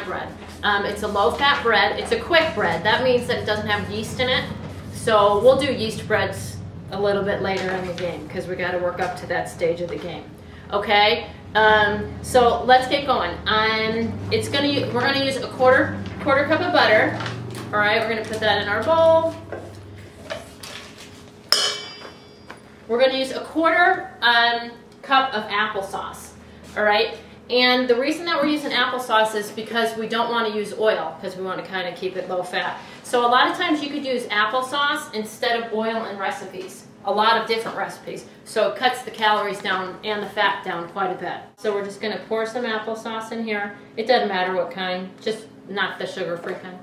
banana bread. It's a low-fat bread. It's a quick bread. That means that it doesn't have yeast in it. So we'll do yeast breads a little bit later in the game because we got to work up to that stage of the game. Okay, so let's get going. We're gonna use a quarter cup of butter. All right, we're gonna put that in our bowl. We're gonna use a quarter cup of applesauce. All right, and the reason that we're using applesauce is because we don't want to use oil because we want to kind of keep it low fat. So a lot of times you could use applesauce instead of oil in recipes. A lot of different recipes. So it cuts the calories down and the fat down quite a bit. So we're just gonna pour some applesauce in here. It doesn't matter what kind, just not the sugar-free kind.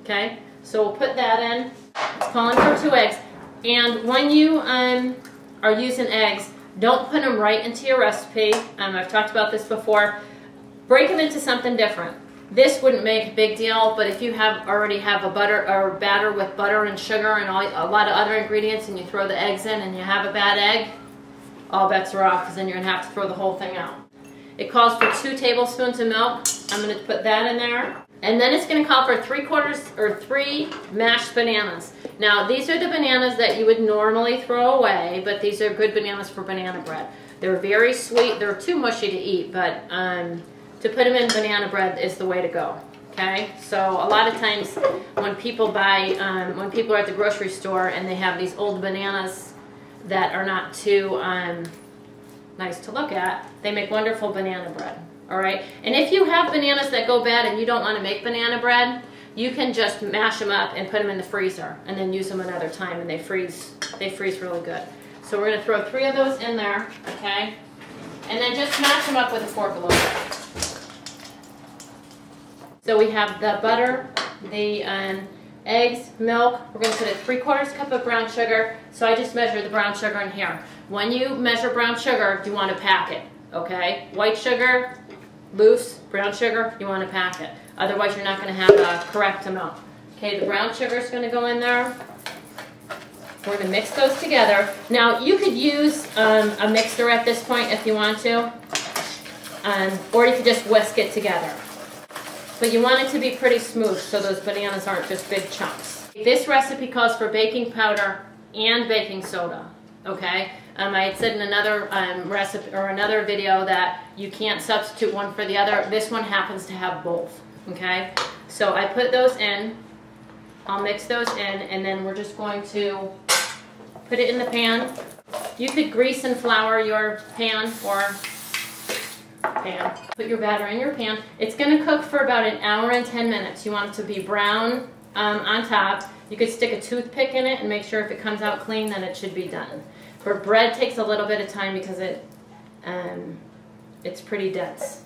Okay, so we'll put that in. It's calling for 2 eggs. And when you are using eggs, don't put them right into your recipe. I've talked about this before. Break them into something different. This wouldn't make a big deal, but if you already have a batter with butter and sugar and a lot of other ingredients, and you throw the eggs in and you have a bad egg, all bets are off because then you're gonna have to throw the whole thing out. It calls for 2 tablespoons of milk. I'm gonna put that in there. And then it's gonna call for 3 mashed bananas. Now these are the bananas that you would normally throw away, but these are good bananas for banana bread. They're very sweet. They're too mushy to eat, but to put them in banana bread is the way to go. Okay, so a lot of times when people when people are at the grocery store and they have these old bananas that are not too nice to look at, they make wonderful banana bread. All right, and if you have bananas that go bad and you don't want to make banana bread, you can just mash them up and put them in the freezer and then use them another time, and they freeze really good. So we're going to throw 3 of those in there, okay, and then just mash them up with a fork a little bit. So we have the butter, the eggs, milk. We're going to put a 3/4 cup of brown sugar. So I just measure the brown sugar in here. When you measure brown sugar, you want to pack it, okay? White sugar, loose. Brown sugar, you want to pack it. Otherwise, you're not going to have a correct amount. Okay, the brown sugar is going to go in there. We're going to mix those together. Now, you could use a mixer at this point if you want to, or you could just whisk it together. But you want it to be pretty smooth so those bananas aren't just big chunks. This recipe calls for baking powder and baking soda, okay? I had said in another recipe or another video that you can't substitute one for the other. This one happens to have both, okay? So I put those in, I'll mix those in, and then we're just going to put it in the pan. You could grease and flour your pan or pan. Put your batter in your pan. It's going to cook for about 1 hour and 10 minutes. You want it to be brown on top. You could stick a toothpick in it and make sure if it comes out clean, then it should be done. For bread, takes a little bit of time because it's pretty dense.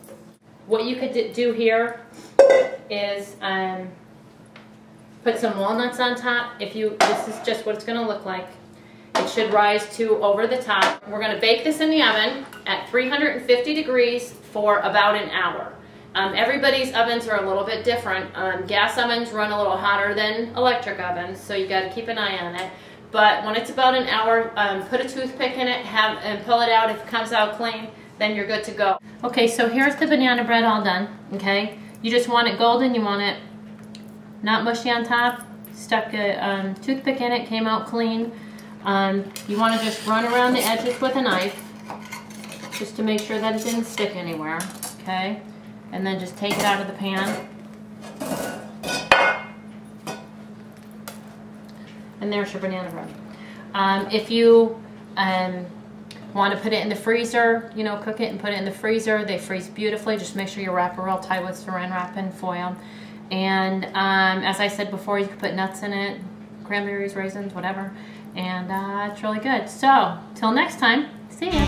What you could do here is put some walnuts on top. This is just what it's going to look like. It should rise to over the top. We're going to bake this in the oven at 350 degrees for about 1 hour. Everybody's ovens are a little bit different. Gas ovens run a little hotter than electric ovens, so you got to keep an eye on it. But when it's about 1 hour, put a toothpick in it and pull it out. If it comes out clean, then you're good to go. Okay, so here's the banana bread all done, okay? You just want it golden, you want it not mushy on top. Stuck a toothpick in it, came out clean. You want to just run around the edges with a knife just to make sure that it didn't stick anywhere, okay? And then just take it out of the pan. And there's your banana bread. If you want to put it in the freezer, you know, cook it and put it in the freezer, they freeze beautifully. Just make sure you wrap it real tight with saran wrap and foil. And as I said before, you can put nuts in it, cranberries, raisins, whatever. And it's really good. So, till next time, see ya.